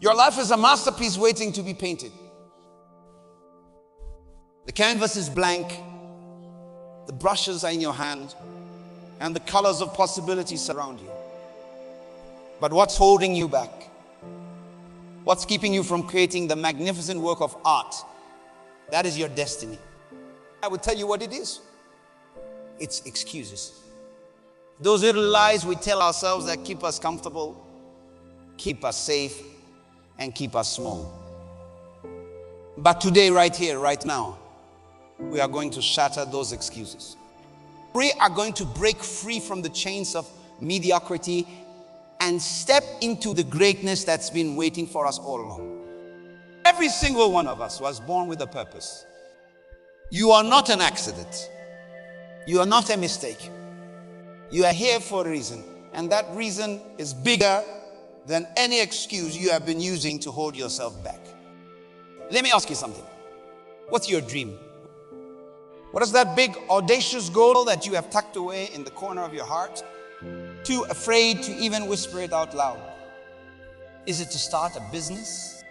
Your life is a masterpiece waiting to be painted. The canvas is blank. The brushes are in your hand, and the colors of possibility surround you. But what's holding you back? What's keeping you from creating the magnificent work of art? That is your destiny. I will tell you what it is. It's excuses. Those little lies we tell ourselves that keep us comfortable, keep us safe, and keep us small. But today, right here, right now, we are going to shatter those excuses. We are going to break free from the chains of mediocrity and step into the greatness that's been waiting for us all along. Every single one of us was born with a purpose. You are not an accident. You are not a mistake. You are here for a reason, and that reason is bigger than any excuse you have been using to hold yourself back. Let me ask you something. What's your dream? What is that big, audacious goal that you have tucked away in the corner of your heart? Too afraid to even whisper it out loud? Is it to start a business?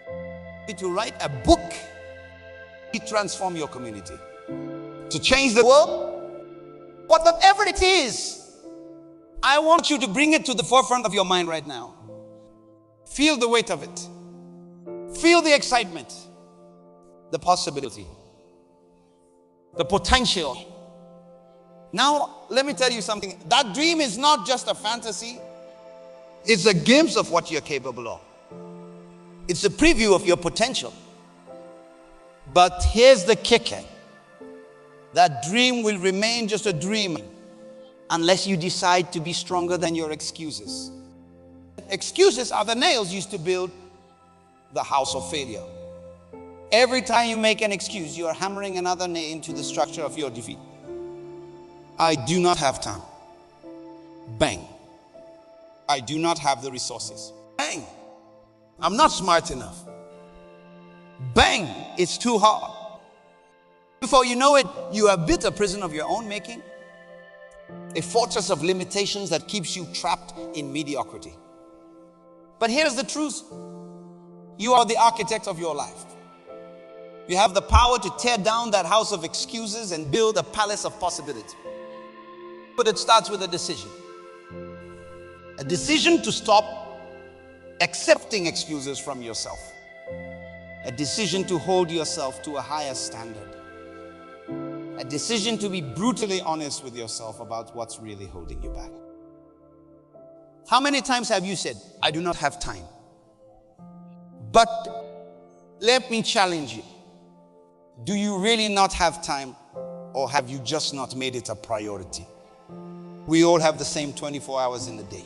Is it to write a book? To transform your community? To change the world? Whatever it is, I want you to bring it to the forefront of your mind right now. Feel the weight of it. Feel the excitement, the possibility, the potential. Now, let me tell you something. That dream is not just a fantasy. It's a glimpse of what you're capable of. It's a preview of your potential. But here's the kicker. That dream will remain just a dream unless you decide to be stronger than your excuses. Excuses are the nails used to build the house of failure. Every time you make an excuse, you are hammering another nail into the structure of your defeat. I do not have time. Bang. I do not have the resources. Bang. I'm not smart enough. Bang. It's too hard. Before you know it, you have built a prison of your own making, a fortress of limitations that keeps you trapped in mediocrity. But here's the truth. You are the architect of your life. You have the power to tear down that house of excuses and build a palace of possibility. But it starts with a decision. A decision to stop accepting excuses from yourself. A decision to hold yourself to a higher standard. A decision to be brutally honest with yourself about what's really holding you back. How many times have you said, I do not have time? But let me challenge you. Do you really not have time, or have you just not made it a priority? We all have the same 24 hours in a day.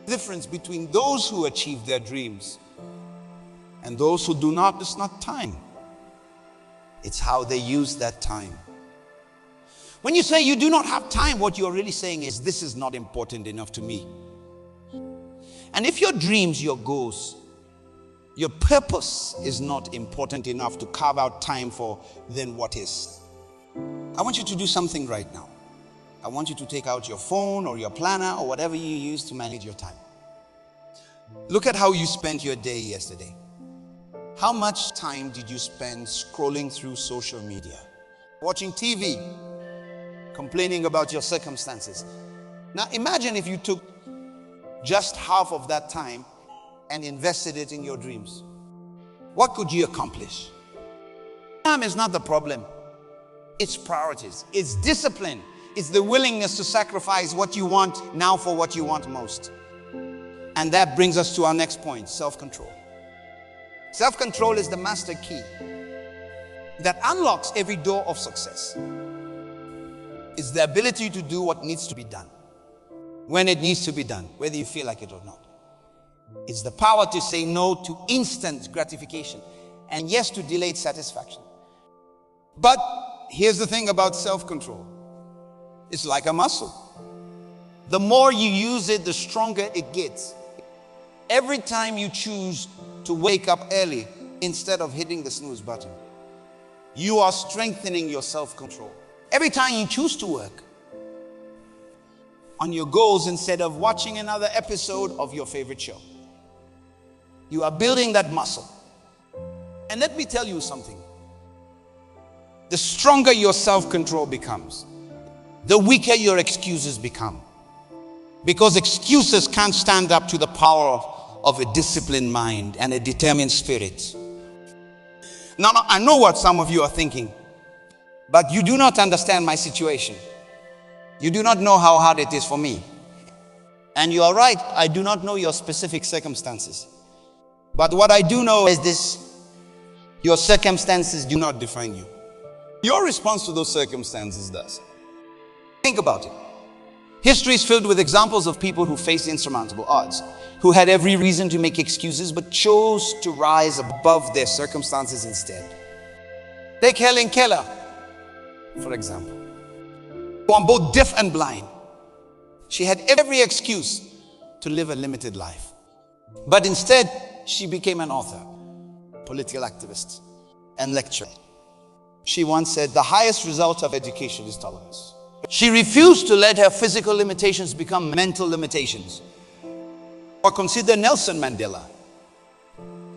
The difference between those who achieve their dreams and those who do not is not time. It's how they use that time. When you say you do not have time, what you're really saying is, this is not important enough to me. And if your dreams, your goals, your purpose is not important enough to carve out time for, then what is? I want you to do something right now. I want you to take out your phone or your planner or whatever you use to manage your time. Look at how you spent your day yesterday. How much time did you spend scrolling through social media, watching TV, complaining about your circumstances? Now imagine if you took just half of that time and invested it in your dreams. What could you accomplish? Time is not the problem. It's priorities. It's discipline. It's the willingness to sacrifice what you want now for what you want most. And that brings us to our next point, self-control. Self-control is the master key that unlocks every door of success. It's the ability to do what needs to be done, when it needs to be done, whether you feel like it or not. It's the power to say no to instant gratification and yes to delayed satisfaction. But here's the thing about self-control. It's like a muscle. The more you use it, the stronger it gets. Every time you choose to wake up early instead of hitting the snooze button, you are strengthening your self-control. Every time you choose to work on your goals instead of watching another episode of your favorite show, You are building that muscle. And let me tell you something. The stronger your self-control becomes, the weaker your excuses become. Because excuses can't stand up to the power of a disciplined mind and a determined spirit. Now, I know what some of you are thinking, but you do not understand my situation. You do not know how hard it is for me. And you are right, I do not know your specific circumstances. But what I do know is this: your circumstances do not define you. Your response to those circumstances does. Think about it. History is filled with examples of people who faced insurmountable odds, who had every reason to make excuses, but chose to rise above their circumstances instead. Take Helen Keller, for example. Born both deaf and blind, she had every excuse to live a limited life. But instead, she became an author, political activist, and lecturer. She once said, the highest result of education is tolerance. She refused to let her physical limitations become mental limitations. Or consider Nelson Mandela.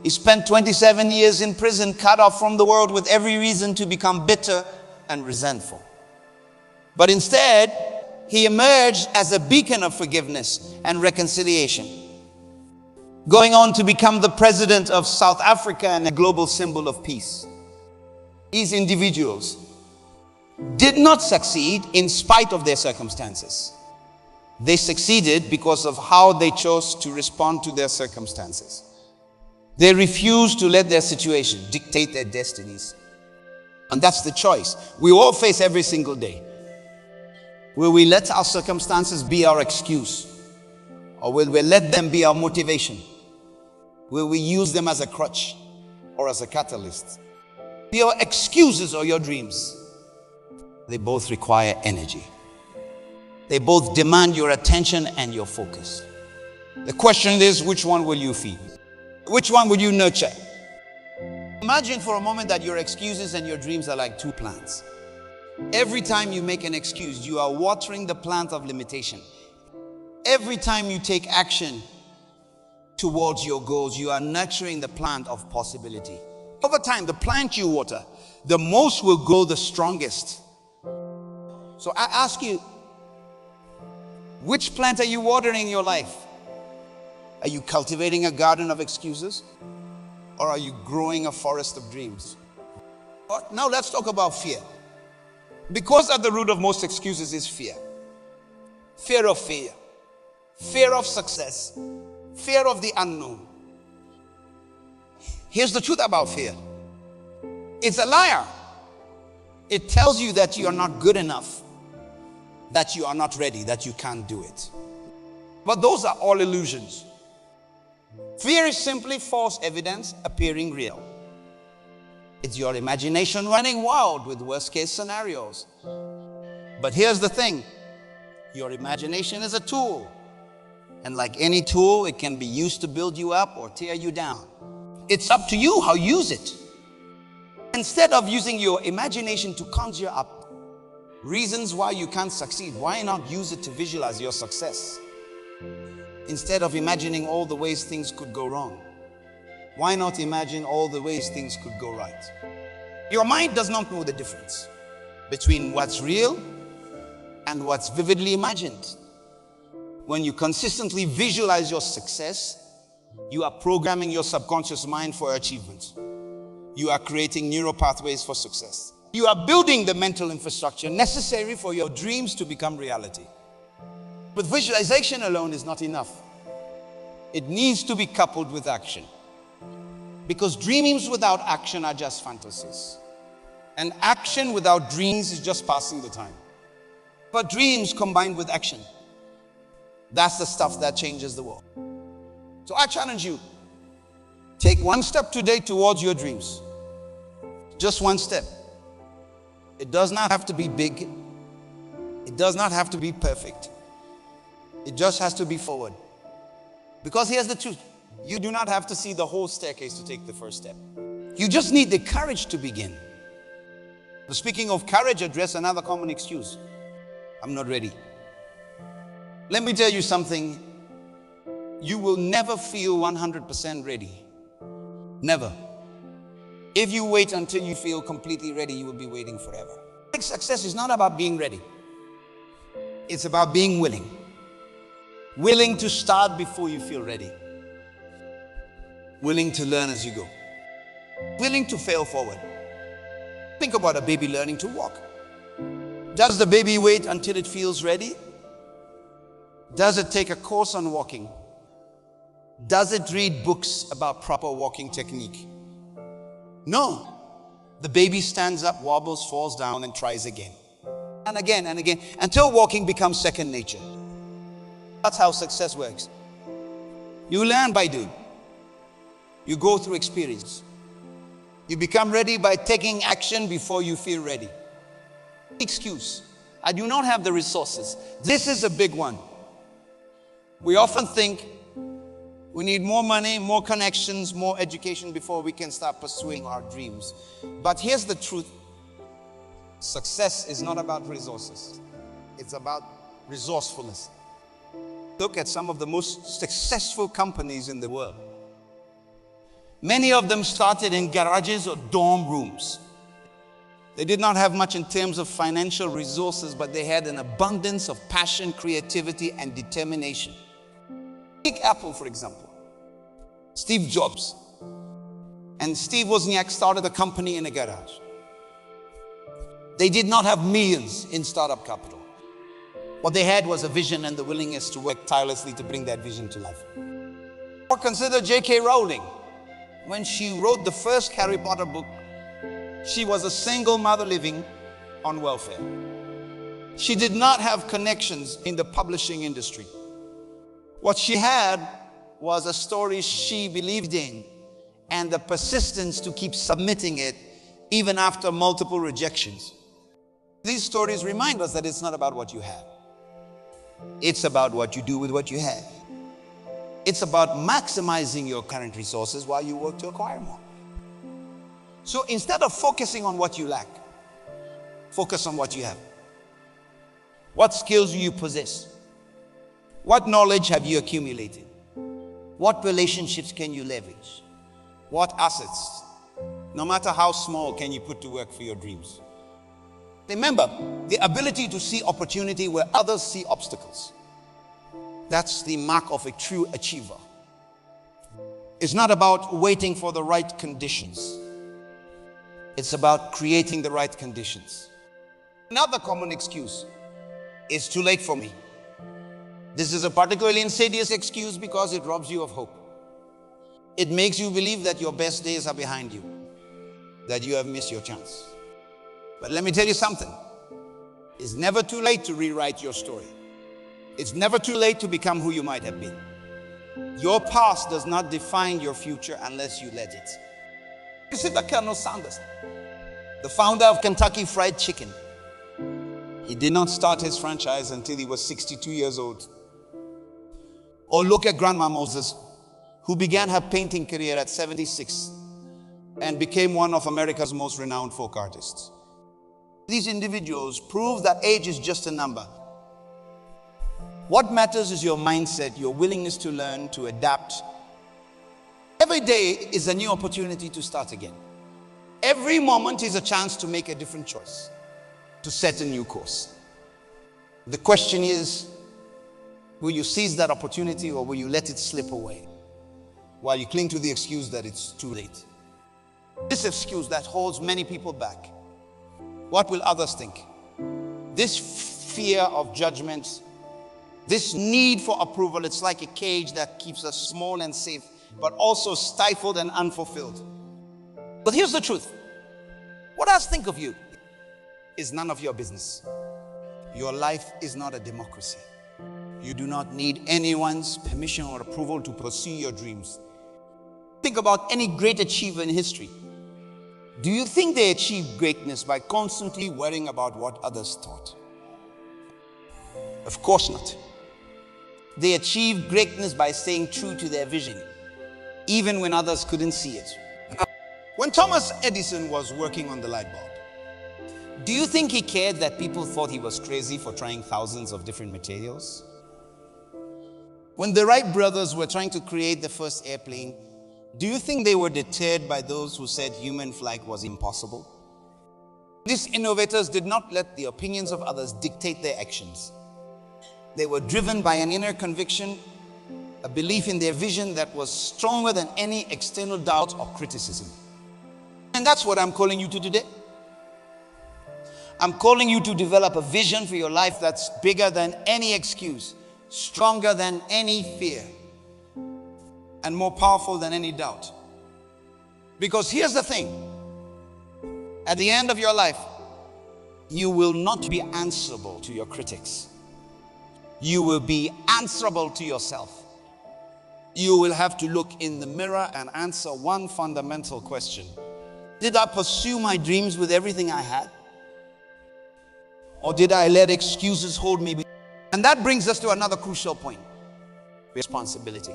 He spent 27 years in prison, cut off from the world, with every reason to become bitter and resentful. But instead, he emerged as a beacon of forgiveness and reconciliation, going on to become the president of South Africa and a global symbol of peace. These individuals did not succeed in spite of their circumstances. They succeeded because of how they chose to respond to their circumstances. They refused to let their situation dictate their destinies. And that's the choice we all face every single day. Will we let our circumstances be our excuse? Or will we let them be our motivation? Will we use them as a crutch or as a catalyst? Your excuses or your dreams, they both require energy. They both demand your attention and your focus. The question is, which one will you feed? Which one will you nurture? Imagine for a moment that your excuses and your dreams are like two plants. Every time you make an excuse, you are watering the plant of limitation. Every time you take action towards your goals, you are nurturing the plant of possibility. Over time, the plant you water, the most will grow the strongest. So I ask you, which plant are you watering in your life? Are you cultivating a garden of excuses? Or are you growing a forest of dreams? Now let's talk about fear. Because at the root of most excuses is fear. Fear of failure. Fear of success. Fear of the unknown. Here's the truth about fear. It's a liar. It tells you that you are not good enough, that you are not ready, that you can't do it. But those are all illusions. Fear is simply false evidence appearing real. It's your imagination running wild with worst-case scenarios. But here's the thing. Your imagination is a tool. And like any tool, it can be used to build you up or tear you down. It's up to you how you use it. Instead of using your imagination to conjure up reasons why you can't succeed, why not use it to visualize your success? Instead of imagining all the ways things could go wrong, why not imagine all the ways things could go right? Your mind does not know the difference between what's real and what's vividly imagined. When you consistently visualize your success, you are programming your subconscious mind for achievement. You are creating neural pathways for success. You are building the mental infrastructure necessary for your dreams to become reality. But visualization alone is not enough. It needs to be coupled with action. Because dreams without action are just fantasies. And action without dreams is just passing the time. But dreams combined with action, that's the stuff that changes the world. So I challenge you, take one step today towards your dreams. Just one step. It does not have to be big. It does not have to be perfect. It just has to be forward. Because here's the truth. You do not have to see the whole staircase to take the first step. You just need the courage to begin. Speaking of courage, address another common excuse. I'm not ready. Let me tell you something. You will never feel 100% ready Never. If you wait until you feel completely ready, you will be waiting forever. Success is not about being ready. It's about being willing. Willing to start before you feel ready. Willing to learn as you go. Willing to fail forward. Think about a baby learning to walk. Does the baby wait until it feels ready? Does it take a course on walking? Does it read books about proper walking technique? No. The baby stands up, wobbles, falls down, and tries again. And again and again, until walking becomes second nature. That's how success works. You learn by doing. You go through experience. You become ready by taking action before you feel ready. Excuse. I do not have the resources. This is a big one. We often think we need more money, more connections, more education before we can start pursuing our dreams. But here's the truth. Success is not about resources. It's about resourcefulness. Look at some of the most successful companies in the world. Many of them started in garages or dorm rooms. They did not have much in terms of financial resources, but they had an abundance of passion, creativity, and determination. Take Apple, for example. Steve Jobs and Steve Wozniak started a company in a garage. They did not have millions in startup capital. What they had was a vision and the willingness to work tirelessly to bring that vision to life. Or consider J.K. Rowling. When she wrote the first Harry Potter book, she was a single mother living on welfare. She did not have connections in the publishing industry. What she had was a story she believed in and the persistence to keep submitting it even after multiple rejections. These stories remind us that it's not about what you have. It's about what you do with what you have. It's about maximizing your current resources while you work to acquire more. So instead of focusing on what you lack, focus on what you have. What skills do you possess? What knowledge have you accumulated? What relationships can you leverage? What assets, no matter how small, can you put to work for your dreams? Remember, the ability to see opportunity where others see obstacles. That's the mark of a true achiever. It's not about waiting for the right conditions. It's about creating the right conditions. Another common excuse, it's too late for me. This is a particularly insidious excuse because it robs you of hope. It makes you believe that your best days are behind you, that you have missed your chance. But let me tell you something. It's never too late to rewrite your story. It's never too late to become who you might have been. Your past does not define your future unless you let it. Consider Colonel Sanders, the founder of Kentucky Fried Chicken. He did not start his franchise until he was 62 years old. Or look at Grandma Moses, who began her painting career at 76 and became one of America's most renowned folk artists. These individuals prove that age is just a number. What matters is your mindset, your willingness to learn, to adapt. Every day is a new opportunity to start again. Every moment is a chance to make a different choice, to set a new course. The question is, will you seize that opportunity or will you let it slip away while you cling to the excuse that it's too late? This excuse that holds many people back. What will others think? This fear of judgment, this need for approval, it's like a cage that keeps us small and safe, but also stifled and unfulfilled. But here's the truth. What others think of you is none of your business. Your life is not a democracy. You do not need anyone's permission or approval to pursue your dreams. Think about any great achiever in history. Do you think they achieved greatness by constantly worrying about what others thought? Of course not. They achieved greatness by staying true to their vision, even when others couldn't see it. When Thomas Edison was working on the light bulb, do you think he cared that people thought he was crazy for trying thousands of different materials? When the Wright brothers were trying to create the first airplane, Do you think they were deterred by those who said human flight was impossible? These innovators did not let the opinions of others dictate their actions. They were driven by an inner conviction, a belief in their vision that was stronger than any external doubt or criticism. And that's what I'm calling you to today. I'm calling you to develop a vision for your life that's bigger than any excuse, stronger than any fear, and more powerful than any doubt. Because here's the thing. At the end of your life, you will not be answerable to your critics. You will be answerable to yourself. You will have to look in the mirror and answer one fundamental question. Did I pursue my dreams with everything I had? Or did I let excuses hold me back? And that brings us to another crucial point. Responsibility.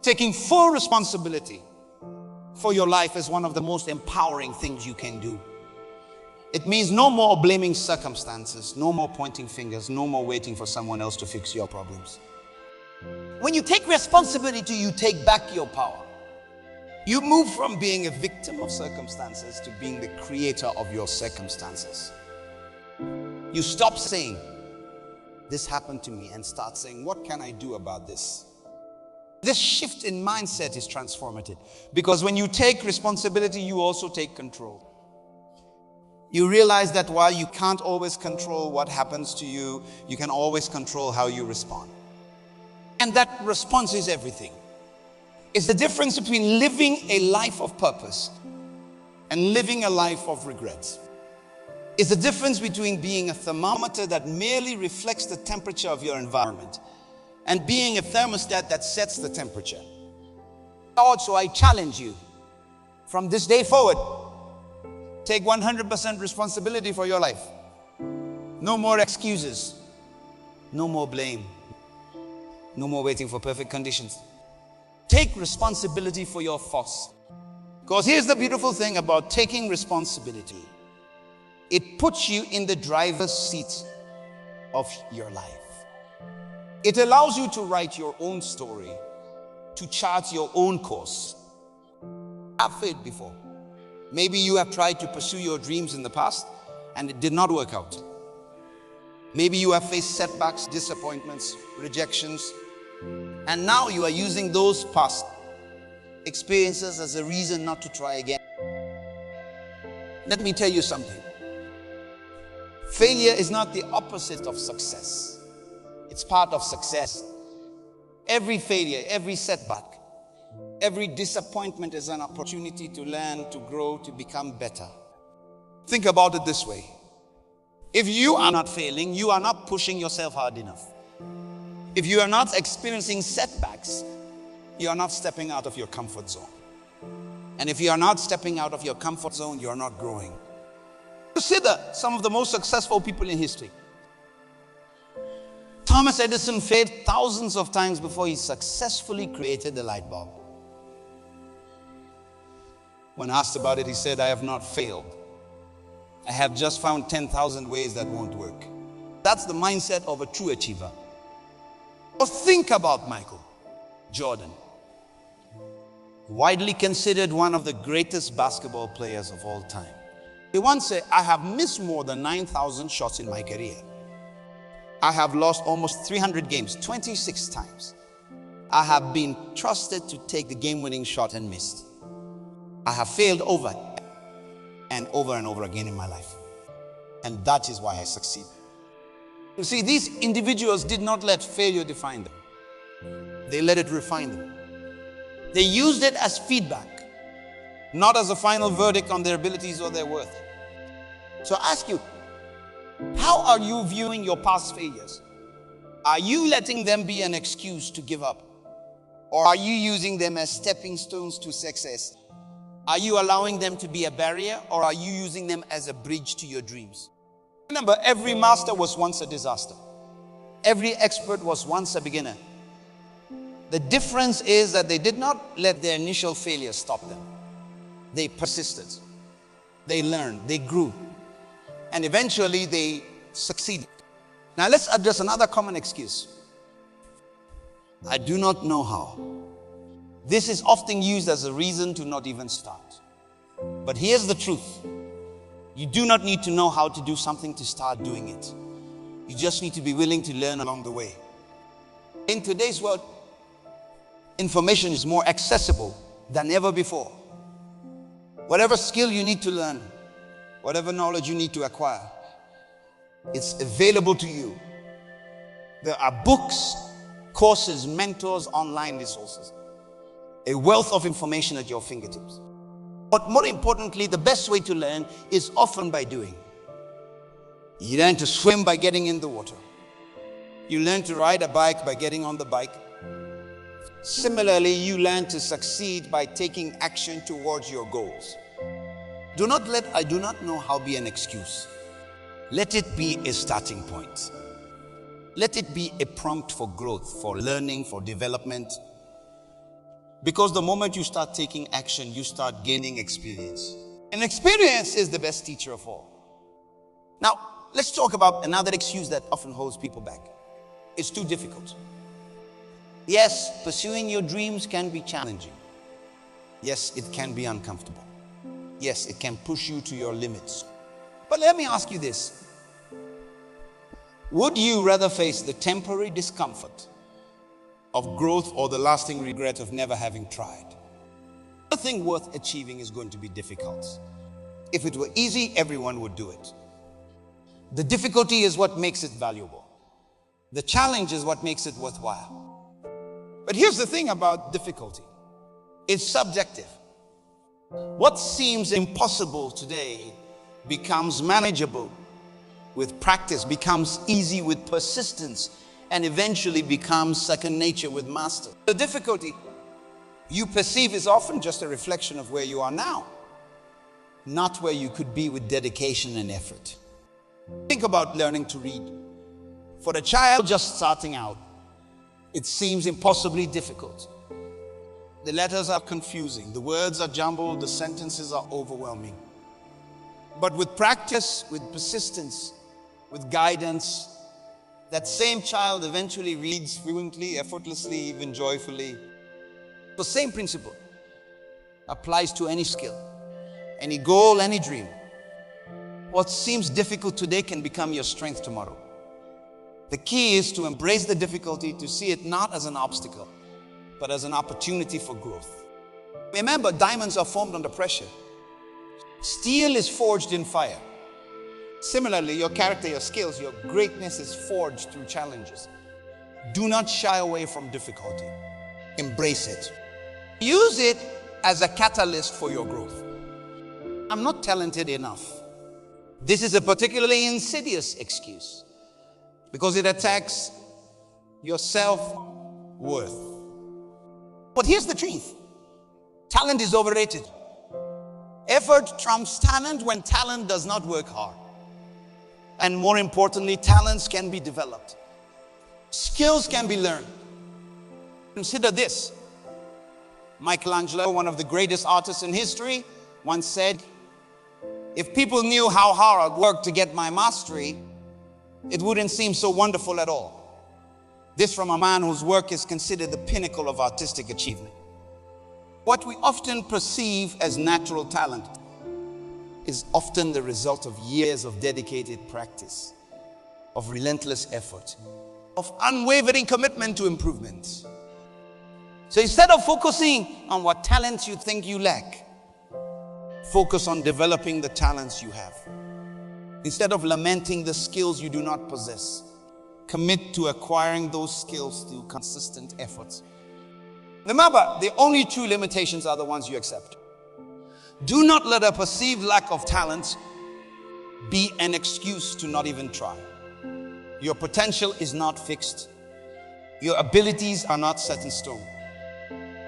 Taking full responsibility for your life is one of the most empowering things you can do. It means no more blaming circumstances, no more pointing fingers, no more waiting for someone else to fix your problems. When you take responsibility, you take back your power. You move from being a victim of circumstances to being the creator of your circumstances. You stop saying, "This happened to me," and start saying, "What can I do about this?" This shift in mindset is transformative, because when you take responsibility, you also take control. You realize that while you can't always control what happens to you, you can always control how you respond. And that response is everything. It's the difference between living a life of purpose and living a life of regrets. It's the difference between being a thermometer that merely reflects the temperature of your environment and being a thermostat that sets the temperature. So I challenge you, from this day forward, take 100% responsibility for your life. No more excuses. No more blame. No more waiting for perfect conditions. Take responsibility for your thoughts. Because here's the beautiful thing about taking responsibility. It puts you in the driver's seat of your life. It allows you to write your own story, to chart your own course. I've failed before. Maybe you have tried to pursue your dreams in the past and it did not work out. Maybe you have faced setbacks, disappointments, rejections, and now you are using those past experiences as a reason not to try again. Let me tell you something. Failure is not the opposite of success. It's part of success. Every failure, every setback, every disappointment is an opportunity to learn, to grow, to become better. Think about it this way. If you are not failing, you are not pushing yourself hard enough. If you are not experiencing setbacks, you are not stepping out of your comfort zone. And if you are not stepping out of your comfort zone, you are not growing. Consider some of the most successful people in history. Thomas Edison failed thousands of times before he successfully created the light bulb. When asked about it, he said, "I have not failed. I have just found 10,000 ways that won't work." That's the mindset of a true achiever. Or think about Michael Jordan, widely considered one of the greatest basketball players of all time. He once said, "I have missed more than 9,000 shots in my career. I have lost almost 300 games, 26 times. I have been trusted to take the game-winning shot and missed. I have failed over and over again in my life. And that is why I succeed." You see, these individuals did not let failure define them. They let it refine them. They used it as feedback, not as a final verdict on their abilities or their worth. So I ask you, how are you viewing your past failures? Are you letting them be an excuse to give up? Or are you using them as stepping stones to success? Are you allowing them to be a barrier, or are you using them as a bridge to your dreams? Remember, every master was once a disaster. Every expert was once a beginner. The difference is that they did not let their initial failure stop them. They persisted. They learned. They grew. And eventually they succeeded. Now let's address another common excuse. "I do not know how." This is often used as a reason to not even start. But here's the truth. You do not need to know how to do something to start doing it. You just need to be willing to learn along the way. In today's world, information is more accessible than ever before. Whatever skill you need to learn, whatever knowledge you need to acquire, it's available to you. There are books, courses, mentors, online resources. A wealth of information at your fingertips. But more importantly, the best way to learn is often by doing. You learn to swim by getting in the water. You learn to ride a bike by getting on the bike. Similarly, you learn to succeed by taking action towards your goals. Do not let "I do not know how" be an excuse. Let it be a starting point. Let it be a prompt for growth, for learning, for development. Because the moment you start taking action, you start gaining experience. And experience is the best teacher of all. Now, let's talk about another excuse that often holds people back. It's too difficult. Yes, pursuing your dreams can be challenging. Yes, it can be uncomfortable. Yes, it can push you to your limits. But let me ask you this. Would you rather face the temporary discomfort of growth or the lasting regret of never having tried? Nothing worth achieving is going to be difficult. If it were easy, everyone would do it. The difficulty is what makes it valuable. The challenge is what makes it worthwhile. But here's the thing about difficulty. It's subjective. What seems impossible today becomes manageable with practice, becomes easy with persistence, and eventually becomes second nature with mastery. The difficulty you perceive is often just a reflection of where you are now, not where you could be with dedication and effort. Think about learning to read. For a child just starting out, it seems impossibly difficult. The letters are confusing, the words are jumbled, the sentences are overwhelming. But with practice, with persistence, with guidance, that same child eventually reads fluently, effortlessly, even joyfully. The same principle applies to any skill, any goal, any dream. What seems difficult today can become your strength tomorrow. The key is to embrace the difficulty, to see it not as an obstacle, but as an opportunity for growth. Remember, diamonds are formed under pressure. Steel is forged in fire. Similarly, your character, your skills, your greatness is forged through challenges. Do not shy away from difficulty. Embrace it. Use it as a catalyst for your growth. I'm not talented enough. This is a particularly insidious excuse because it attacks your self-worth. But here's the truth. Talent is overrated. Effort trumps talent when talent does not work hard. And more importantly, talents can be developed. Skills can be learned. Consider this. Michelangelo, one of the greatest artists in history, once said, "If people knew how hard I worked to get my mastery, it wouldn't seem so wonderful at all." This from a man whose work is considered the pinnacle of artistic achievement. What we often perceive as natural talent is often the result of years of dedicated practice, of relentless effort, of unwavering commitment to improvement. So instead of focusing on what talents you think you lack, focus on developing the talents you have. Instead of lamenting the skills you do not possess, commit to acquiring those skills through consistent efforts. Remember, the only true limitations are the ones you accept. Do not let a perceived lack of talent be an excuse to not even try. Your potential is not fixed. Your abilities are not set in stone.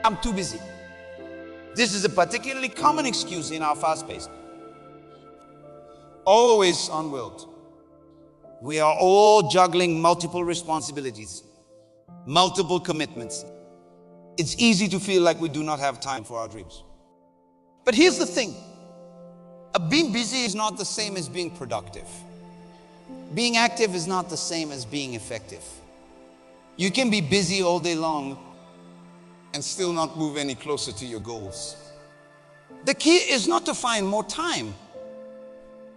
I'm too busy. This is a particularly common excuse in our fast pace. Always unwilled. We are all juggling multiple responsibilities, multiple commitments. It's easy to feel like we do not have time for our dreams. But here's the thing. Being busy is not the same as being productive. Being active is not the same as being effective. You can be busy all day long and still not move any closer to your goals. The key is not to find more time,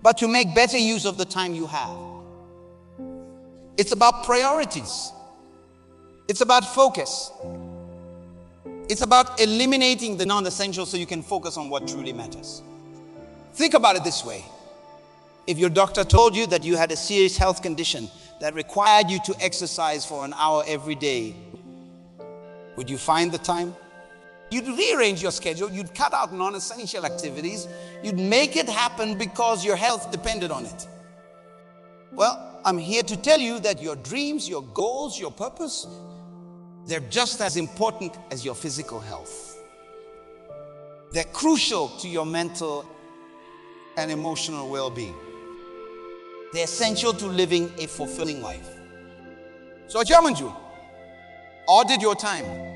but to make better use of the time you have. It's about priorities. It's about focus. It's about eliminating the non-essentials so you can focus on what truly matters. Think about it this way. If your doctor told you that you had a serious health condition that required you to exercise for an hour every day, would you find the time? You'd rearrange your schedule. You'd cut out non-essential activities. You'd make it happen because your health depended on it. Well, I'm here to tell you that your dreams, your goals, your purpose, they're just as important as your physical health. They're crucial to your mental and emotional well-being. They're essential to living a fulfilling life. So I challenge you, audit your time.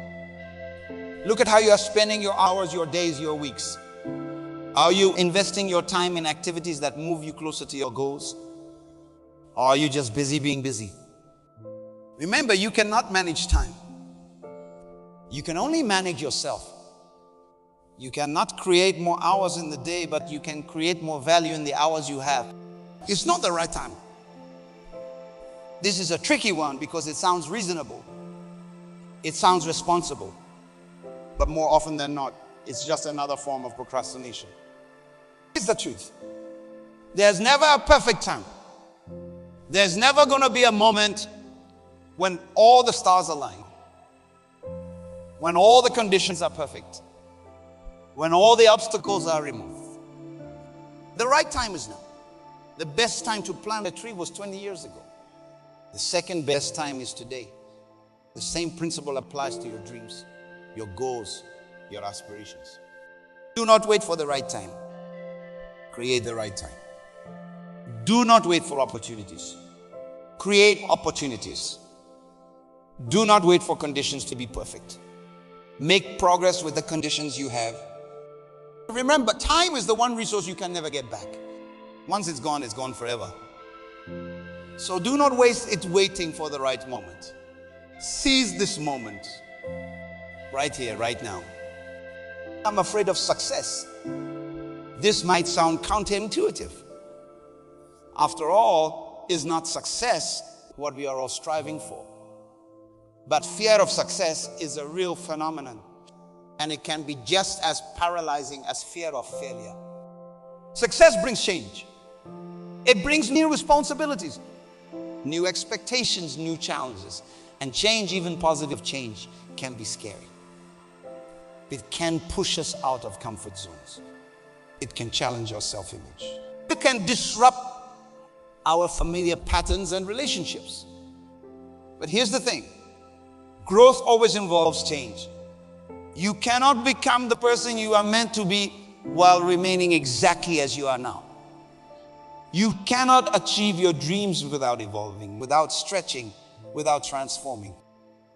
Look at how you are spending your hours, your days, your weeks. Are you investing your time in activities that move you closer to your goals? Or are you just busy being busy? Remember, you cannot manage time. You can only manage yourself. You cannot create more hours in the day, but you can create more value in the hours you have. It's not the right time. This is a tricky one because it sounds reasonable. It sounds responsible. But more often than not, it's just another form of procrastination. It's the truth. There's never a perfect time. There's never going to be a moment when all the stars align, when all the conditions are perfect, when all the obstacles are removed. The right time is now. The best time to plant a tree was 20 years ago. The second best time is today. The same principle applies to your dreams, your goals, your aspirations. Do not wait for the right time. Create the right time. Do not wait for opportunities. Create opportunities. Do not wait for conditions to be perfect. Make progress with the conditions you have. Remember, time is the one resource you can never get back. Once it's gone forever. So do not waste it waiting for the right moment. Seize this moment. Right here, right now. I'm afraid of success. This might sound counterintuitive. After all, is not success what we are all striving for? But fear of success is a real phenomenon, and it can be just as paralyzing as fear of failure. Success brings change. It brings new responsibilities, new expectations, new challenges. And change, even positive change, can be scary. It can push us out of comfort zones. It can challenge our self-image. It can disrupt our familiar patterns and relationships. But here's the thing. Growth always involves change. You cannot become the person you are meant to be while remaining exactly as you are now. You cannot achieve your dreams without evolving, without stretching, without transforming.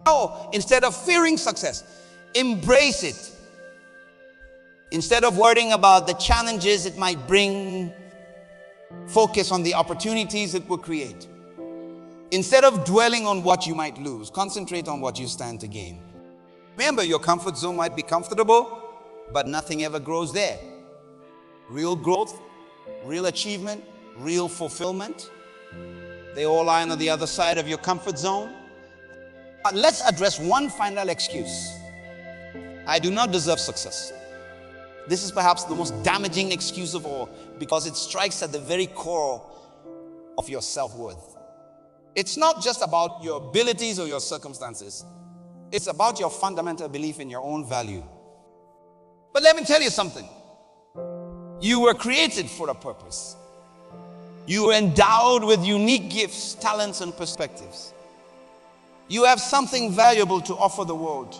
So, instead of fearing success, embrace it. Instead of worrying about the challenges it might bring, focus on the opportunities it will create. Instead of dwelling on what you might lose, concentrate on what you stand to gain. Remember, your comfort zone might be comfortable, but nothing ever grows there. Real growth, real achievement, real fulfillment, they all lie on the other side of your comfort zone. But let's address one final excuse. I do not deserve success. This is perhaps the most damaging excuse of all because it strikes at the very core of your self-worth. It's not just about your abilities or your circumstances. It's about your fundamental belief in your own value. But let me tell you something. You were created for a purpose. You were endowed with unique gifts, talents, and perspectives. You have something valuable to offer the world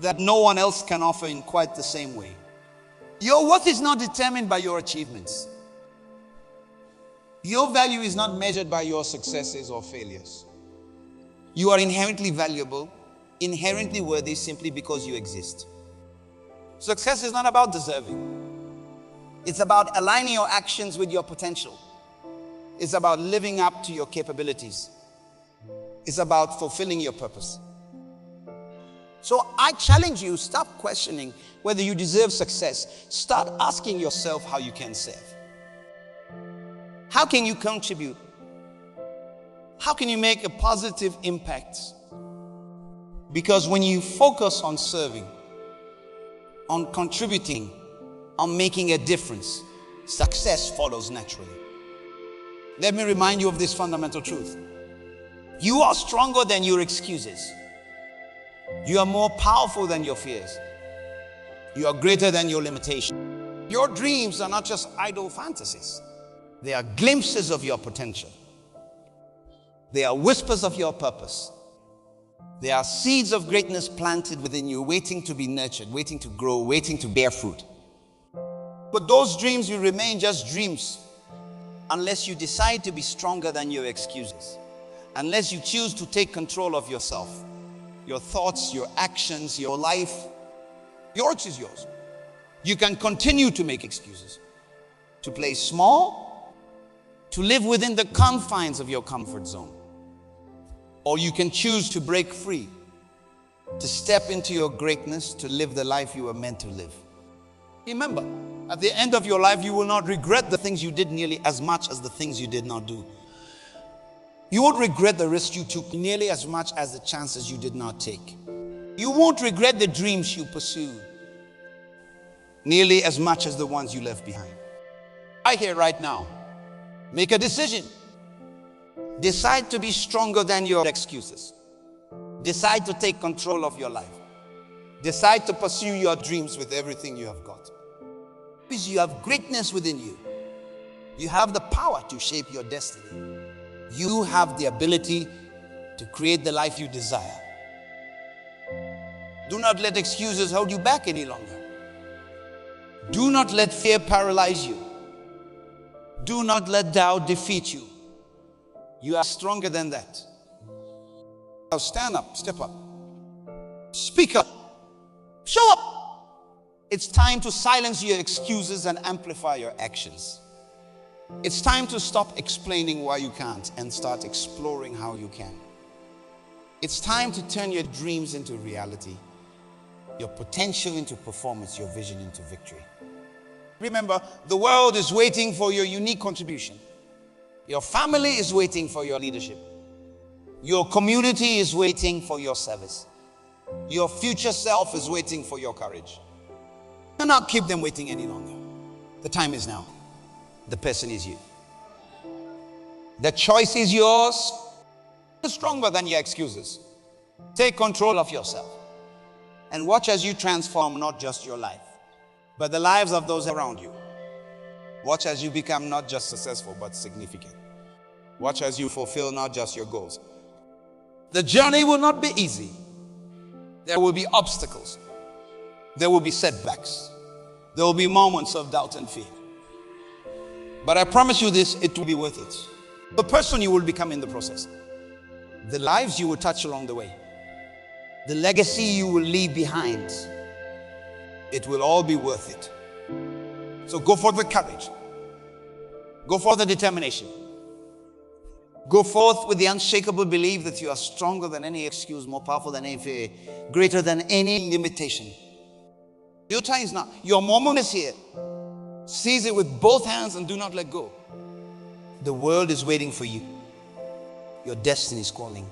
that no one else can offer in quite the same way. Your worth is not determined by your achievements. Your value is not measured by your successes or failures. You are inherently valuable, inherently worthy simply because you exist. Success is not about deserving. It's about aligning your actions with your potential. It's about living up to your capabilities. It's about fulfilling your purpose. So I challenge you, stop questioning whether you deserve success. Start asking yourself how you can serve. How can you contribute? How can you make a positive impact? Because when you focus on serving, on contributing, on making a difference, success follows naturally. Let me remind you of this fundamental truth. You are stronger than your excuses. You are more powerful than your fears. You are greater than your limitations. Your dreams are not just idle fantasies. They are glimpses of your potential. They are whispers of your purpose. They are seeds of greatness planted within you, waiting to be nurtured, waiting to grow, waiting to bear fruit. But those dreams will remain just dreams unless you decide to be stronger than your excuses. Unless you choose to take control of yourself, your thoughts, your actions, your life. Yours is yours. You can continue to make excuses, to play small, to live within the confines of your comfort zone. Or you can choose to break free, to step into your greatness, to live the life you were meant to live. Remember, at the end of your life, you will not regret the things you did nearly as much as the things you did not do. You won't regret the risks you took nearly as much as the chances you did not take. You won't regret the dreams you pursued nearly as much as the ones you left behind. Right here, right now, make a decision. Decide to be stronger than your excuses. Decide to take control of your life. Decide to pursue your dreams with everything you have got. Because you have greatness within you. You have the power to shape your destiny. You have the ability to create the life you desire. Do not let excuses hold you back any longer. Do not let fear paralyze you. Do not let doubt defeat you. You are stronger than that. Now stand up, step up, speak up, show up. It's time to silence your excuses and amplify your actions. It's time to stop explaining why you can't and start exploring how you can. It's time to turn your dreams into reality, your potential into performance, your vision into victory. Remember, the world is waiting for your unique contribution. Your family is waiting for your leadership. Your community is waiting for your service. Your future self is waiting for your courage. Do not keep them waiting any longer. The time is now. The person is you. The choice is yours. You're stronger than your excuses. Take control of yourself and watch as you transform not just your life, but the lives of those around you. Watch as you become not just successful, but significant. Watch as you fulfill not just your goals. The journey will not be easy. There will be obstacles. There will be setbacks. There will be moments of doubt and fear. But I promise you this, it will be worth it. The person you will become in the process. The lives you will touch along the way. The legacy you will leave behind. It will all be worth it. So go forth with courage. Go forth with determination. Go forth with the unshakable belief that you are stronger than any excuse, more powerful than any fear, greater than any limitation. Your time is not. Your moment is here. Seize it with both hands and do not let go. The world is waiting for you. Your destiny is calling.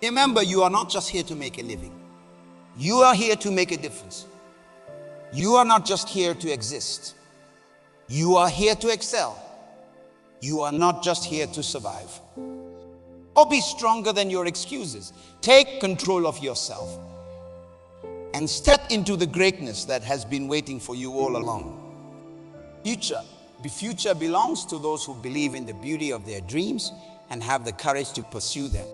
Remember, you are not just here to make a living. You are here to make a difference. You are not just here to exist. You are here to excel. You are not just here to survive. Or be stronger than your excuses. Take control of yourself and step into the greatness that has been waiting for you all along. The future belongs to those who believe in the beauty of their dreams and have the courage to pursue them.